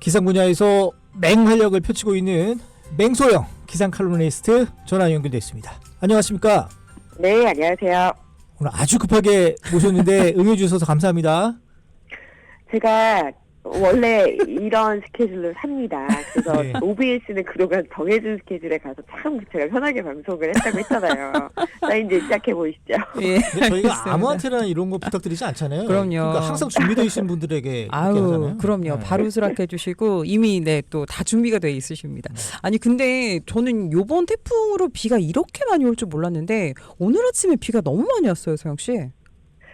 기상 분야에서 맹활약을 펼치고 있는 맹소영 기상 칼럼니스트 전화 연결돼 있습니다. 안녕하십니까? 네, 안녕하세요. 오늘 아주 급하게 모셨는데 응해 주셔서 감사합니다. 제가 원래 이런 스케줄로 삽니다. 그래서 네. OBS는 그동안 정해준 스케줄에 가서 참 제가 편하게 방송을 했다고 했잖아요. 자, 이제 시작해 보시죠. 예, 근데 저희가 알겠습니다. 아무한테나 이런 거 부탁드리지 않잖아요. 그럼요. 그러니까 항상 준비되어 있는 분들에게 그렇게 하잖아요. 그럼요. 네. 바로 수락해 주시고 이미 또 다 준비가 돼 있으십니다. 아니 근데 저는 요번 태풍으로 비가 이렇게 많이 올 줄 몰랐는데 오늘 아침에 비가 너무 많이 왔어요, 소영 씨.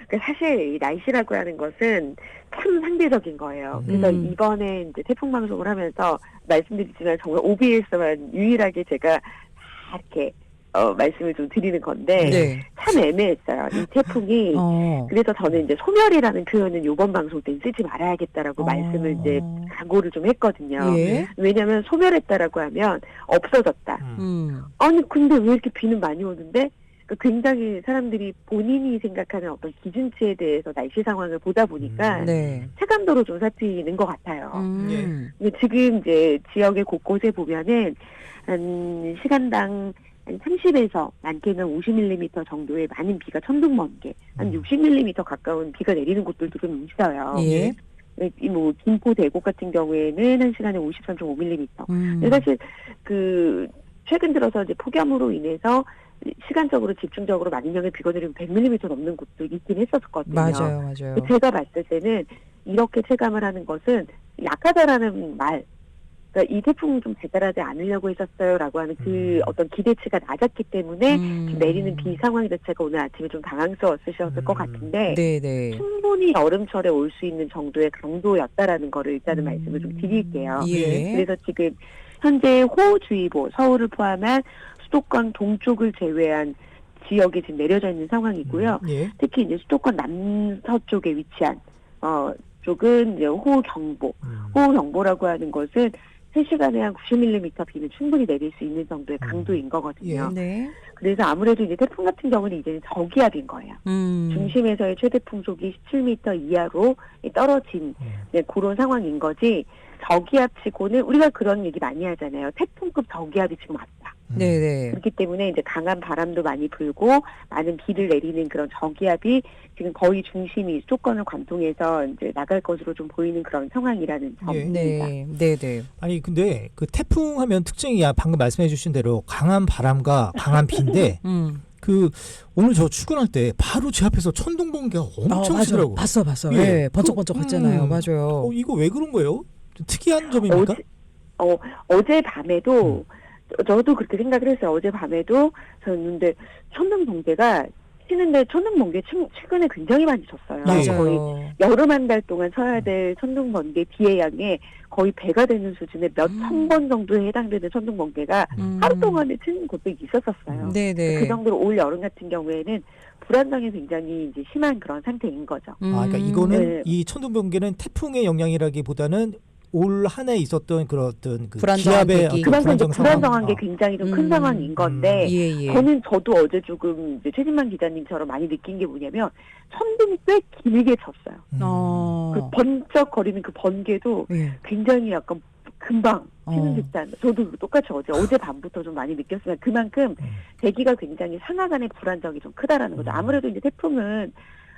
그러니까 사실 이 날씨라고 하는 것은 참 상대적인 거예요. 그래서 이번에 이제 태풍 방송을 하면서 말씀드리지만 정말 OBS만 유일하게 제가 다 이렇게 말씀을 좀 드리는 건데 네. 참 애매했어요. 이 태풍이 그래서 저는 이제 소멸이라는 표현은 이번 방송 때 쓰지 말아야겠다라고 말씀을 이제 각오를 좀 했거든요. 예. 왜냐하면 소멸했다라고 하면 없어졌다. 아니 근데 왜 이렇게 비는 많이 오는데? 그러니까 굉장히 사람들이 본인이 생각하는 어떤 기준치에 대해서 날씨 상황을 보다 보니까 네. 체감도로 좀 살피는 것 같아요. 예. 근데 지금 이제 지역의 곳곳에 보면은 한 시간당 한 30에서 많게는 50mm 정도의 많은 비가 천둥 번개, 한 60mm 가까운 비가 내리는 곳들도 좀 있어요. 예. 뭐 김포 대곡 같은 경우에는 한 시간에 53.5mm. 근데 사실 그 최근 들어서 이제 폭염으로 인해서 시간적으로 집중적으로 많은 양의 비가 내리면 100mm 넘는 곳도 있긴 했었거든요. 맞아요. 제가 봤을 때는 이렇게 체감을 하는 것은 약하다라는 말, 그러니까 이 태풍 좀 발달하지 않으려고 했었어요라고 하는 그 어떤 기대치가 낮았기 때문에 지금 내리는 비 상황 자체가 오늘 아침에 좀 당황스러웠으셨을 것 같은데 네네. 충분히 여름철에 올 수 있는 정도의 강도였다라는 거를 일단은 말씀을 좀 드릴게요. 예. 그래서 지금 현재 호우주의보 서울을 포함한 수도권 동쪽을 제외한 지역에 지금 내려져 있는 상황이고요. 예. 특히 이제 수도권 남서쪽에 위치한 쪽은 이제 호우경보. 호우경보라고 하는 것은 3시간에 한 90mm 비는 충분히 내릴 수 있는 정도의 강도인 거거든요. 네. 그래서 아무래도 이제 태풍 같은 경우는 이제는 저기압인 거예요. 중심에서의 최대 풍속이 17m 이하로 떨어진 그런 상황인 거지. 저기압치고는 우리가 그런 얘기 많이 하잖아요. 태풍급 저기압이 지금 왔다. 네네. 그렇기 때문에 이제 강한 바람도 많이 불고 많은 비를 내리는 그런 저기압이 지금 거의 중심이 수도권을 관통해서 이제 나갈 것으로 좀 보이는 그런 상황이라는 점입니다. 네네. 아니 근데 그 태풍 하면 특징이 방금 말씀해주신 대로 강한 바람과 강한 비인데 그 오늘 저 출근할 때 바로 제 앞에서 천둥 번개가 엄청 치더라고. 봤어. 예. 네, 번쩍번쩍 했잖아요. 맞아요. 이거 왜 그런 거예요? 좀 특이한 점입니까? 어제 밤에도 저도 그렇게 생각을 했어요. 어제 밤에도 저는데 천둥 번개가 치는데 천둥 번개 최근에 굉장히 많이 쳤어요. 맞아요. 거의 여름 한 달 동안 쳐야 될 천둥 번개 비의 양에 거의 배가 되는 수준의 몇 천 번 정도에 해당되는 천둥 번개가 하루 동안에 치는 곳도 있었었어요. 네네. 그 정도로 올 여름 같은 경우에는 불안정이 굉장히 이제 심한 그런 상태인 거죠. 그러니까 이거는 네. 이 천둥 번개는 태풍의 영향이라기보다는 올 한 해 있었던 그런 어떤 그 불안정한 기압의 대기. 어떤 그만큼 이제 상황. 불안정한 게 굉장히 좀 큰 상황인 건데 예. 저도 어제 조금 이제 최진만 기자님처럼 많이 느낀 게 뭐냐면 천둥이 꽤 길게 쳤어요. 그 번쩍거리는 그 번개도 예. 굉장히 약간 금방 치는 듯한 저도 똑같이 어제 밤부터 좀 많이 느꼈으면 그만큼 대기가 굉장히 상하 간의 불안정이 좀 크다라는 거죠. 아무래도 이제 태풍은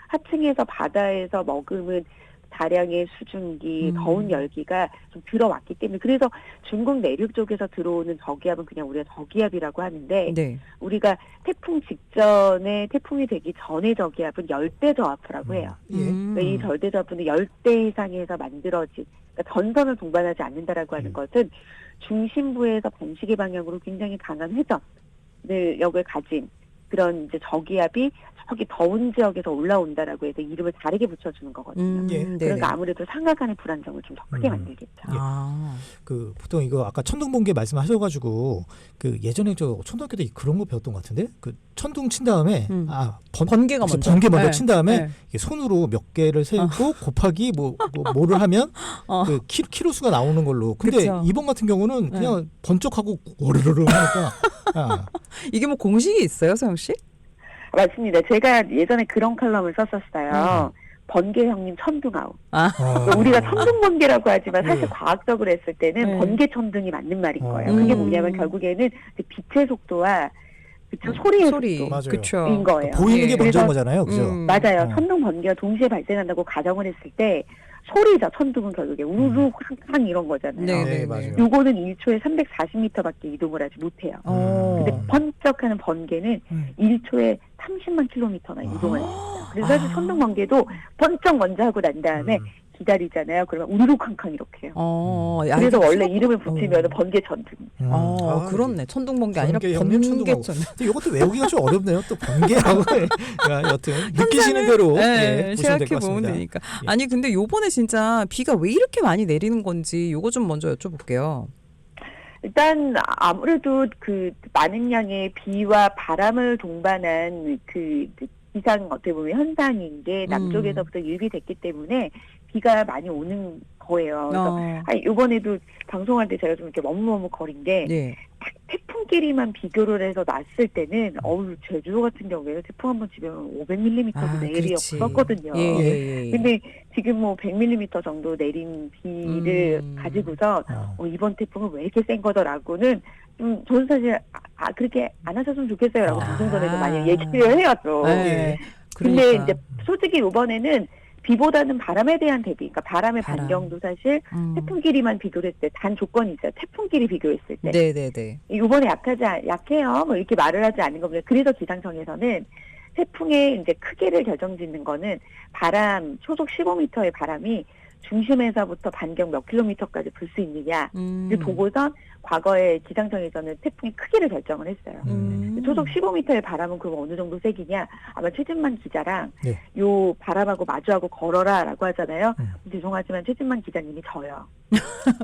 하층에서 바다에서 머금은 다량의 수증기, 더운 열기가 좀 들어왔기 때문에 그래서 중국 내륙 쪽에서 들어오는 저기압은 그냥 우리가 저기압이라고 하는데 네. 우리가 태풍 직전에 태풍이 되기 전의 저기압은 열대 저압이라고 해요. 그러니까 이 절대 저압은 열대 해상에서 만들어진 그러니까 전선을 동반하지 않는다라고 하는 것은 중심부에서 반시계 방향으로 굉장히 강한 회전력을 가진 그런 이제 저기압이 저기 더운 지역에서 올라온다라고 해서 이름을 다르게 붙여주는 거거든요. 그러니까 아무래도 상하 간의 불안정을 좀 더 크게 만들겠죠. 그 보통 이거 아까 천둥 번개 말씀하셔가지고 그 예전에 저 초등학교 때 그런 거 배웠던 것 같은데 그 천둥 친 다음에 번개가 먼저 번개 먼저 친 다음에 네. 이게 손으로 몇 개를 세고 곱하기 뭐를 하면 그 키로 수가 나오는 걸로. 근데 그쵸. 이번 같은 경우는 그냥 번쩍하고 오르르르 하니까 이게 뭐 공식이 있어요, 소영 씨? 맞습니다. 제가 예전에 그런 칼럼을 썼었어요. 번개 형님 천둥아웃. 아. 그러니까 우리가 천둥번개라고 하지만 사실 네. 과학적으로 했을 때는 네. 번개 천둥이 맞는 말인 거예요. 그게 뭐냐면 결국에는 그 빛의 속도와 그쵸, 소리의 소리. 맞아요. 그쵸. 속도인 거예요. 보이는 게 예. 먼저인 그래서 거잖아요, 그죠? 맞아요. 천둥 번개가 동시에 발생한다고 가정을 했을 때 소리죠. 천둥은 결국에 우르르 쾅쾅 이런 거잖아요. 네, 맞아요. 요거는 1초에 340m밖에 이동을 하지 못해요. 근데 번쩍하는 번개는 1초에 30만 킬로미터나 이동을 합니다. 그래서 사실 천둥 번개도 번쩍 먼저 하고 난 다음에 기다리잖아요. 그러면 우르르 쾅쾅 이렇게 해요. 야, 그래서 이거 원래 이름을 붙이면 번개 천둥. 그렇네. 천둥번개 아니라 번개 형님 번개 천둥하고. 천둥. 근데 이것도 외우기가 좀 어렵네요. 또 번개하고 여튼 느끼시는 대로 네, 보시면 될 것 생각해 보면 같습니다. 되니까. 예. 아니 근데 요번에 진짜 비가 왜 이렇게 많이 내리는 건지 요거 좀 먼저 여쭤볼게요. 일단 아무래도 그 많은 양의 비와 바람을 동반한 그 기상 어떻게 보면 현상인 게 남쪽에서부터 유입이 됐기 때문에 비가 많이 오는 거예요. 그래서 이번에도 방송할 때 제가 좀 이렇게 머뭇머뭇거린 게 네. 딱 태풍끼리만 비교를 해서 놨을 때는 제주도 같은 경우에는 태풍 한번 치면 500mm도 내렸었거든요. 예. 근데 지금 뭐 100mm 정도 내린 비를 가지고서 이번 태풍은 왜 이렇게 센 거더라고는 저는 사실 그렇게 안 하셨으면 좋겠어요라고 방송 전에도 많이 얘기를 해왔죠. 네. 근데 그러니까. 이제 솔직히 이번에는 비보다는 바람에 대한 대비, 그러니까 바람의 반경도 사실 태풍끼리만 비교를 했을 때 단 조건이 있어요. 태풍끼리 비교했을 때. 네네네. 이번에 약해요. 뭐 이렇게 말을 하지 않는 겁니다. 그래서 기상청에서는 태풍의 이제 크기를 결정짓는 거는 바람, 초속 15m의 바람이 중심에서부터 반경 몇 킬로미터까지 불 수 있느냐를 보고선 과거에 기상청에서는 태풍의 크기를 결정을 했어요. 초속 15m의 바람은 그럼 어느 정도 세기냐? 아마 최진만 기자랑 요 바람하고 마주하고 걸어라라고 하잖아요. 죄송하지만 최진만 기자님이 져요.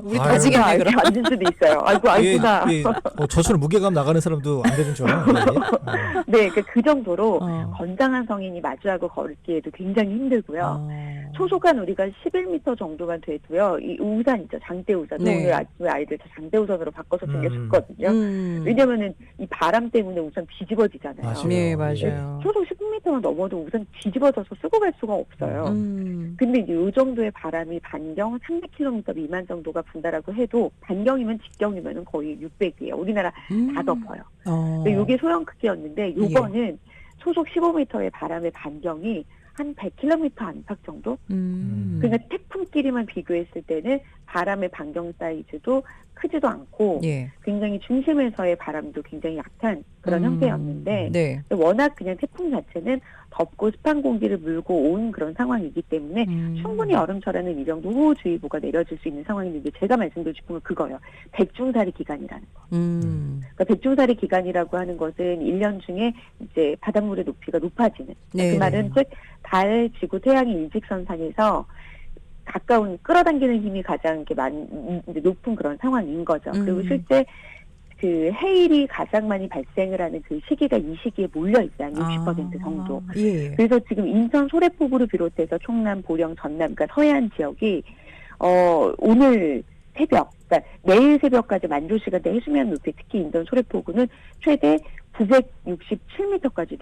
우리 다지겠네 그럼. 앉을 수도 있어요. 아이고 알구나. 저처럼 무게감 나가는 사람도 안 되는 줄 알아요. 네, 그 정도로 건장한 성인이 마주하고 걸기에도 굉장히 힘들고요. 초속한 우리가 11m 정도만 돼도요. 이 우산 있죠, 장대 우산. 오늘 아침에 아이들 다 장대 우산으로 바꿔서 챙겨줬거든요. 왜냐면은 이 바람 때문에 우산 뒤집어지잖아요. 네, 맞아요. 초속 10m만 넘어도 우산 뒤집어져서 쓰고 갈 수가 없어요. 근데 이제 이 정도의 바람이 반경 300km 미만 정도가 분다라고 해도 반경이면 직경이면 거의 600이에요. 우리나라 다 덮어요. 근데 이게 소형 크기였는데 요번은 초속 15m의 바람의 반경이 한 100km 안팎 정도? 그러니까 태풍끼리만 비교했을 때는 바람의 반경 사이즈도 크지도 않고 굉장히 중심에서의 바람도 굉장히 약한 그런 형태였는데 워낙 그냥 태풍 자체는 덥고 습한 공기를 물고 온 그런 상황이기 때문에 충분히 여름철에는 이 정도 호우주의보가 내려질 수 있는 상황인데 제가 말씀드리고 싶은 건 그거예요. 백중살이 기간이라는 거. 그러니까 백중살이 기간이라고 하는 것은 1년 중에 이제 바닷물의 높이가 높아지는. 그 말은 즉 달, 지구, 태양의 일직선상에서 가까운 끌어당기는 힘이 가장 이렇게 높은 그런 상황인 거죠. 그리고 실제 그 해일이 가장 많이 발생을 하는 그 시기가 이 시기에 몰려 있어요. 60% 정도. 그래서 지금 인천 소래포구를 비롯해서 충남, 보령, 전남, 그러니까 서해안 지역이 오늘 새벽, 그러니까 내일 새벽까지 만조 시간대 해수면 높이 특히 인천 소래포구는 최대 967m까지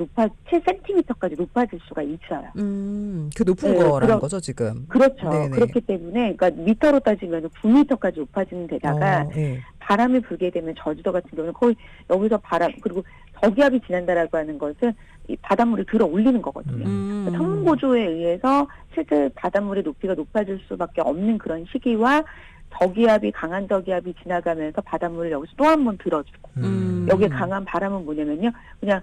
7cm까지 높아질 수가 있어요. 그 높은 거라는 거죠, 지금. 그렇죠. 그렇기 때문에, 그러니까 미터로 따지면 9m까지 높아지는 데다가 바람이 불게 되면 저지도 같은 경우는 거의 여기서 바람, 그리고 저기압이 지난다라고 하는 것은 이 바닷물을 들어 올리는 거거든요. 그러니까 천문고조에 의해서 실제 바닷물의 높이가 높아질 수밖에 없는 그런 시기와 저기압이 강한 저기압이 지나가면서 바닷물을 여기서 또 한 번 들어주고 여기에 강한 바람은 뭐냐면요 그냥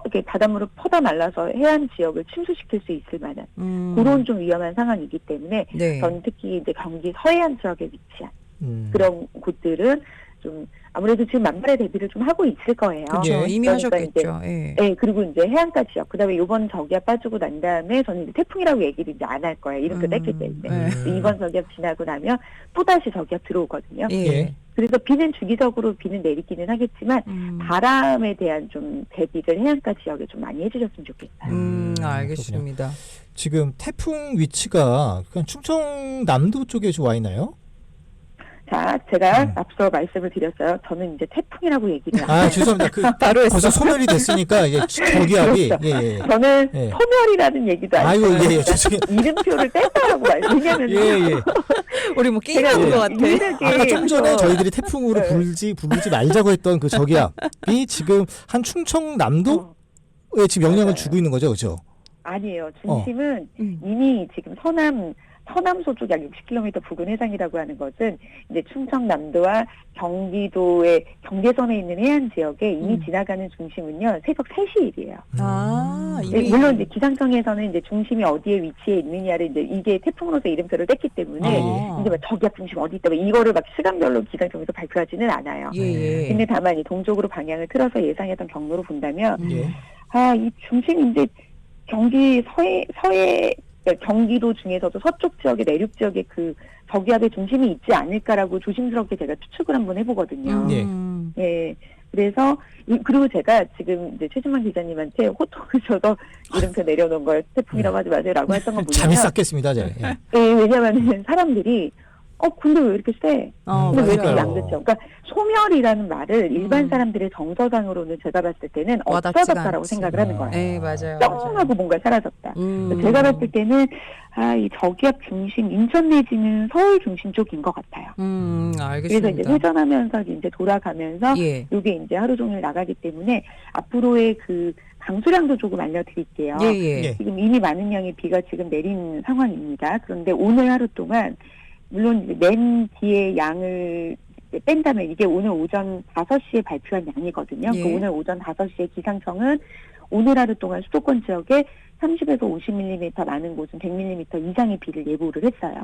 이렇게 바닷물을 퍼다 말라서 해안 지역을 침수시킬 수 있을 만한 그런 좀 위험한 상황이기 때문에 저는 특히 이제 경기 서해안 지역에 위치한 그런 곳들은 좀 아무래도 지금 만발의 대비를 좀 하고 있을 거예요. 그렇죠. 이미 하셨겠죠. 그리고 이제 해안가 지역, 그다음에 이번 저기압 빠지고 난 다음에 저는 이제 태풍이라고 얘기를 이제 안 할 거예요. 이름표 뗐기 때문에. 이번 저기압 지나고 나면 또 다시 저기압 들어오거든요. 그래서 비는 비는 내리기는 하겠지만 바람에 대한 좀 대비를 해안가 지역에 좀 많이 해주셨으면 좋겠어요. 알겠습니다. 그렇군요. 지금 태풍 위치가 그냥 충청남도 쪽에 좀 와 있나요? 자, 제가 앞서 말씀을 드렸어요. 저는 이제 태풍이라고 얘기를 아, 죄송합니다. 바로 벌써 소멸이 됐으니까 이제 저기압이 그렇죠. 예. 저는 예. 소멸이라는 얘기도 안 아이고 했어요. 예, 죄송해요. 이름표를 뗐다라고 말해요. 왜냐면 예. 우리 뭐 게임하는 것 같아. 아까 좀 전에 저희들이 태풍으로 네. 부르지 말자고 했던 그 저기압이 지금 한 충청남도에 지금 영향을 맞아요. 주고 있는 거죠, 그렇죠? 아니에요. 중심은 음. 이미 지금 서남소 쪽 약 60km 부근 해상이라고 하는 것은 이제 충청남도와 경기도의 경계선에 있는 해안 지역에 이미 지나가는 중심은요 새벽 3시 일이에요. 아, 네, 물론 이제 기상청에서는 이제 중심이 어디에 위치해 있느냐를 이제 이게 태풍으로서 이름표를 뗐기 때문에 이제 막 저기압 중심 어디 있다 이거를 막 시간별로 기상청에서 발표하지는 않아요. 예. 근데 다만 이 동쪽으로 방향을 틀어서 예상했던 경로로 본다면 예. 이 중심이 이제 경기 서해 경기도 중에서도 서쪽 지역의 내륙 지역에 그 저기압의 중심이 있지 않을까라고 조심스럽게 제가 추측을 한번 해보거든요. 예. 예. 그래서 그리고 제가 지금 이제 최진만 기자님한테 호통을 줘서 이름표 내려놓은 걸 태풍이라고 하지 마세요라고 했던 건 잠이 뭐냐면 쌌겠습니다, 제. 예. 예, 왜냐하면 사람들이 근데 왜 이렇게 세? 근데 왜 이렇게 맞아요. 양극죠? 그러니까 소멸이라는 말을 일반 사람들의 정서상으로는 제가 봤을 때는 와닿지가 없어졌다라고 않지. 생각을 하는 거예요. 네, 맞아요. 쩡하고 뭔가 사라졌다. 제가 봤을 때는 이 저기압 중심 인천 내지는 서울 중심 쪽인 것 같아요. 알겠습니다. 그래서 이제 회전하면서 이제 돌아가면서 예. 이게 이제 하루 종일 나가기 때문에 앞으로의 그 강수량도 조금 알려드릴게요. 예. 예. 지금 이미 많은 양의 비가 지금 내린 상황입니다. 그런데 오늘 하루 동안 물론 이제 맨 뒤에 양을 뺀다면 이게 오늘 오전 5시에 발표한 양이거든요. 예. 그 오늘 오전 5시에 기상청은 오늘 하루 동안 수도권 지역에 30에서 50mm, 많은 곳은 100mm 이상의 비를 예보를 했어요.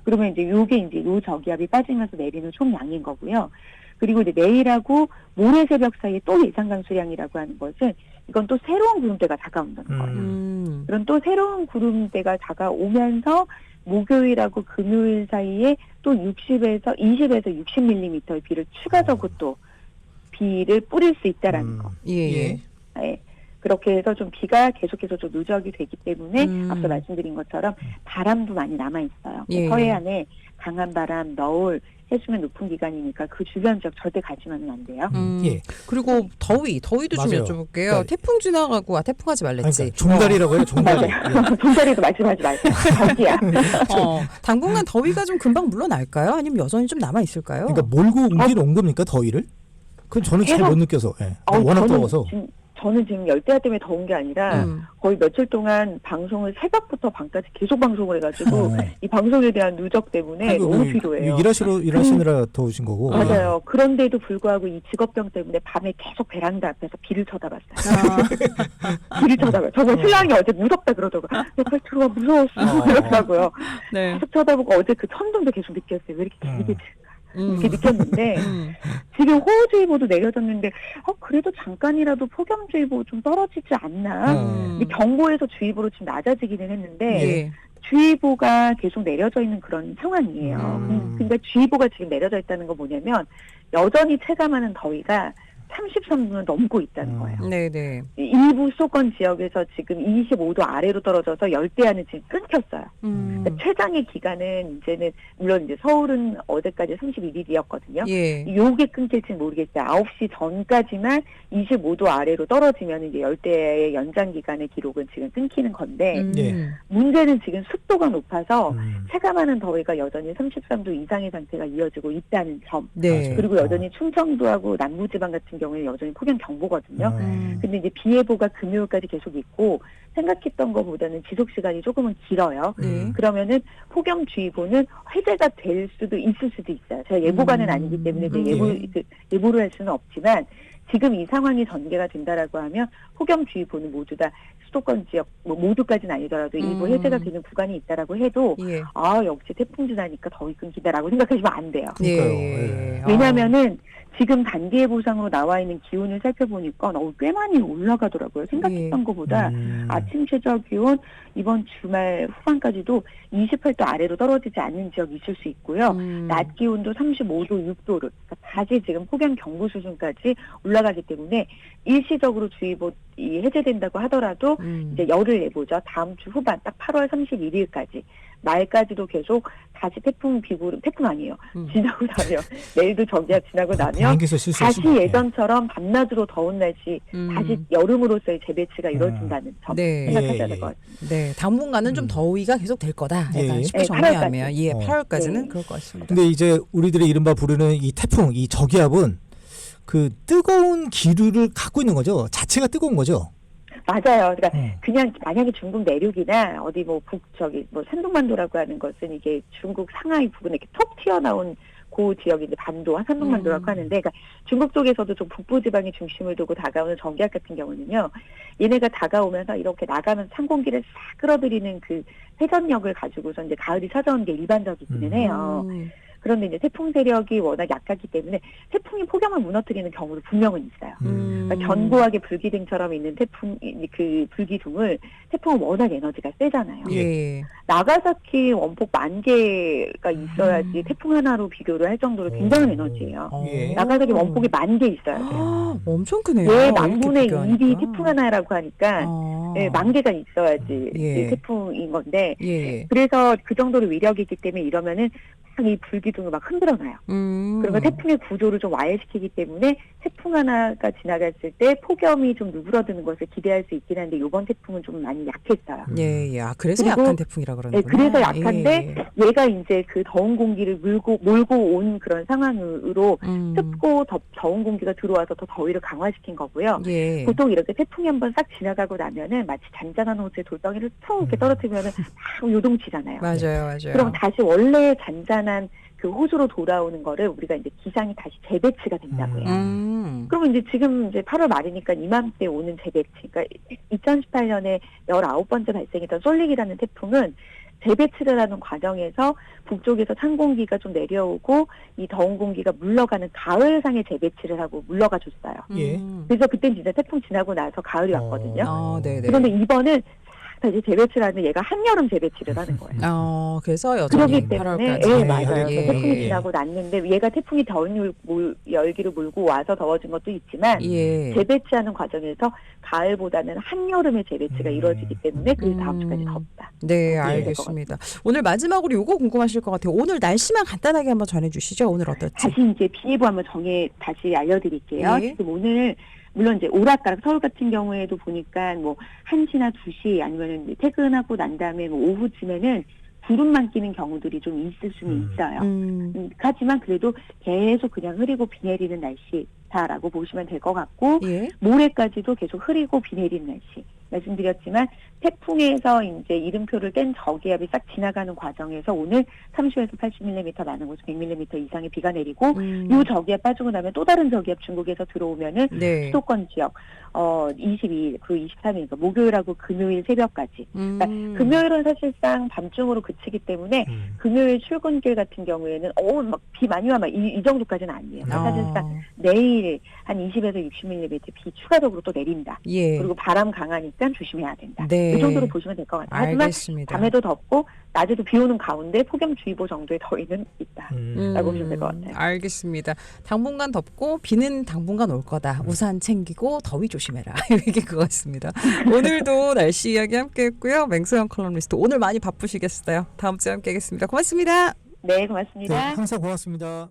그러면 이제 요게 이제 요 저기압이 빠지면서 내리는 총 양인 거고요. 그리고 이제 내일하고 모레 새벽 사이에 또 예상 강수량이라고 하는 것은 이건 또 새로운 구름대가 다가온다는 거예요. 그런 또 새로운 구름대가 다가오면서 목요일하고 금요일 사이에 또 20에서 60mm의 비를 추가적으로 또 비를 뿌릴 수 있다라는 거. 예. 네. 그렇게 해서 좀 비가 계속해서 좀 누적이 되기 때문에 앞서 말씀드린 것처럼 바람도 많이 남아 있어요. 예. 서해안에 강한 바람, 너울, 해수면 높은 기간이니까 그 주변 지역 절대 가지면은 안 돼요. 예. 그리고 더위도 맞아요. 좀 여쭤볼게요. 그러니까 태풍 지나가고 태풍하지 말랬지. 그러니까 종다리라고 해요, 종다리. 예. 종다리도 말씀하지 마세요. 저기야. 당분간 더위가 좀 금방 물러날까요? 아니면 여전히 좀 남아 있을까요? 그러니까 몰고 온 겁니까, 더위를? 그건 저는 잘 못 느껴서. 예. 워낙 더워서. 저는 지금 열대야 때문에 더운 게 아니라 거의 며칠 동안 방송을 새벽부터 밤까지 계속 방송을 해가지고 이 방송에 대한 누적 때문에 너무 피로해요. 일하시느라 더우신 거고. 맞아요. 그런데도 불구하고 이 직업병 때문에 밤에 계속 베란다 앞에서 비를 쳐다봤어요. 비를 쳐다봐요. 저거 신랑이 어제 무섭다 그러더라고요. 빨리 들어와 무서웠어. 그러더라고요. 네. 계속 쳐다보고 어제 그 천둥도 계속 느꼈어요. 왜 이렇게 길게 이렇게 느꼈는데 지금 호우주의보도 내려졌는데 그래도 잠깐이라도 폭염주의보 좀 떨어지지 않나. 경보에서 주의보로 지금 낮아지기는 했는데 예. 주의보가 계속 내려져 있는 그런 상황이에요. 그러니까 주의보가 지금 내려져 있다는 건 뭐냐면 여전히 체감하는 더위가 33도는 넘고 있다는 거예요. 네네. 일부 수도권 지역에서 지금 25도 아래로 떨어져서 열대야는 지금 끊겼어요. 그러니까 최장의 기간은 이제는 물론 이제 서울은 어제까지 31일이었거든요. 예. 요게 끊길지는 모르겠어요. 9시 전까지만 25도 아래로 떨어지면 이제 열대야의 연장 기간의 기록은 지금 끊기는 건데 예. 문제는 지금 습도가 높아서 체감하는 더위가 여전히 33도 이상의 상태가 이어지고 있다는 점. 네. 그리고 여전히 충청도하고 남부지방 같은 경우에 여전히 폭염 경보거든요. 근데 이제 비 예보가 금요일까지 계속 있고 생각했던 것보다는 지속 시간이 조금은 길어요. 그러면은 폭염주의보는 해제가 될 수도 있을 수도 있어요. 제가 예보관은 아니기 때문에 예보를 할 수는 없지만 지금 이 상황이 전개가 된다라고 하면 폭염주의보는 모두 다 수도권 지역 모두까지는 아니더라도 일부 해제가 되는 구간이 있다라고 해도 예. 역시 태풍 지나니까 더위 끊기다라고 생각하시면 안 돼요. 예. 왜냐하면은 지금 단기예보상으로 나와 있는 기온을 살펴보니까 꽤 많이 올라가더라고요. 생각했던 것보다 아침 최저 기온 이번 주말 후반까지도 28도 아래로 떨어지지 않는 지역이 있을 수 있고요. 낮 기온도 35도, 6도로 그러니까 다시 지금 폭염 경보 수준까지 올라가기 때문에 일시적으로 주의보 해제된다고 하더라도 이제 열흘 내보죠. 다음 주 후반 딱 8월 31일까지 날까지도 계속 다시 태풍 아니에요. 지나고 나면 내일도 저기압 지나고 나면 비행기에서 실수할 다시 수밖에. 예전처럼 밤낮으로 더운 날씨 다시 여름으로서의 재배치가 이루어진다는 점 네. 생각하셔야 될 것 같습니다. 네, 당분간은 좀 더위가 계속 될 거다. 예. 약간 쉽게 네, 정리하면 8월까지. 예, 8월까지는 네. 그럴 것 같습니다. 근데 이제 우리들이 이른바 부르는 이 태풍, 이 저기압은 그 뜨거운 기류를 갖고 있는 거죠. 자체가 뜨거운 거죠. 맞아요. 그러니까 그냥 만약에 중국 내륙이나 어디 뭐 산둥반도라고 하는 것은 이게 중국 상하이 부근에 이렇게 톡 튀어나온 그 지역인데 반도, 산둥반도라고 하는데, 그러니까 중국 쪽에서도 좀 북부 지방에 중심을 두고 다가오는 저기압 같은 경우는요, 얘네가 다가오면서 이렇게 나가면 상공기를 싹 끌어들이는 그 회전력을 가지고서 이제 가을이 찾아오는 게 일반적이기는 해요. 그런데 이제 태풍 세력이 워낙 약하기 때문에 태풍이 폭염을 무너뜨리는 경우도 분명은 있어요. 그러니까 견고하게 불기둥처럼 있는 그 불기둥을 태풍은 워낙 에너지가 세잖아요. 예. 나가사키 원폭 10,000개가 있어야지 태풍 하나로 비교를 할 정도로 굉장한 에너지예요. 예. 나가사키 원폭이 10,000개 있어야 돼요. 아, 엄청 크네요. 예, 이렇게 10,000분의 비교하니까. 1이 태풍 하나라고 하니까 예, 10,000개가 있어야지 예. 태풍인 건데, 예. 그래서 그 정도로 위력이 있기 때문에 이러면은 막 이 불기둥을 막 흔들어놔요. 그러면 태풍의 구조를 좀 와해시키기 때문에 태풍 하나가 지나갔을 때 폭염이 좀 누그러드는 것을 기대할 수 있긴 한데, 이번 태풍은 좀 많이 약했어요. 예, 예. 아, 그래서 그리고, 약한 태풍이라 그러는구나. 예, 그래서 약한데 예. 얘가 이제 그 더운 공기를 몰고 온 그런 상황으로 습고 더운 공기가 들어와서 더 더위를 강화시킨 거고요. 예. 보통 이렇게 태풍이 한번 싹 지나가고 나면은 마치 잔잔한 호수에 돌덩이를 툭 이렇게 떨어뜨리면은 막 요동치잖아요. 맞아요, 맞아요. 그럼 다시 원래 잔잔한 그 호수로 돌아오는 거를 우리가 이제 기상이 다시 재배치가 된다고 해요. 그러면 이제 지금 이제 8월 말이니까 이맘때 오는 재배치, 그러니까 2018년에 19번째 발생했던 쏠릭이라는 태풍은 재배치를 하는 과정에서 북쪽에서 찬 공기가 좀 내려오고 이 더운 공기가 물러가는 가을상의 재배치를 하고 물러가 줬어요. 예. 그래서 그땐 진짜 태풍 지나고 나서 가을이 왔거든요. 아, 네네. 그런데 이번은 다시 재배치를 하는데 얘가 한여름 재배치를 하는 거예요. 그래서 여전히 그렇기 때문에 8월까지. 예, 맞아요. 예. 태풍이 지나고 났는데 얘가 태풍이 더운 열기를 몰고 와서 더워진 것도 있지만 예. 재배치하는 과정에서 가을보다는 한여름의 재배치가 이루어지기 때문에 그래서 다음 주까지 덥다. 네, 알겠습니다. 오늘 마지막으로 요거 궁금하실 것 같아요. 오늘 날씨만 간단하게 한번 전해주시죠. 오늘 어떨지. 다시 이제 비 예보 한번 다시 알려드릴게요. 예. 지금 오늘 물론 이제 오락가락 서울 같은 경우에도 보니까 뭐 1시나 2시 아니면 퇴근하고 난 다음에 뭐 오후쯤에는 구름만 끼는 경우들이 좀 있을 수는 있어요. 하지만 그래도 계속 그냥 흐리고 비 내리는 날씨다라고 보시면 될 것 같고, 예. 모레까지도 계속 흐리고 비 내리는 날씨. 말씀드렸지만 태풍에서 이제 이름표를 뗀 저기압이 싹 지나가는 과정에서 오늘 30에서 80mm, 많은 곳은 100mm 이상의 비가 내리고, 이 저기압 빠지고 나면 또 다른 저기압 중국에서 들어오면은 네. 수도권 지역 22일, 그 23일, 그러니까 목요일하고 금요일 새벽까지. 그러니까 금요일은 사실상 밤중으로 그치기 때문에 금요일 출근길 같은 경우에는 막 비 많이 와 막 이 정도까지는 아니에요. 사실상 내일 한 20에서 60mm 비 추가적으로 또 내린다. 예. 그리고 바람 강하니까 조심해야 된다. 네. 이 정도로 보시면 될 것 같아요. 하지만 알겠습니다. 밤에도 덥고 낮에도 비 오는 가운데 폭염주의보 정도의 더위는 있다라고 보시면 될 것 같아요. 알겠습니다. 당분간 덥고 비는 당분간 올 거다. 우산 챙기고 더위 조심해라. 이게 그거였습니다. 오늘도 날씨 이야기 함께했고요. 맹소영 컬럼니스트 오늘 많이 바쁘시겠어요. 다음 주에 함께하겠습니다. 고맙습니다. 네, 고맙습니다. 네, 항상 고맙습니다.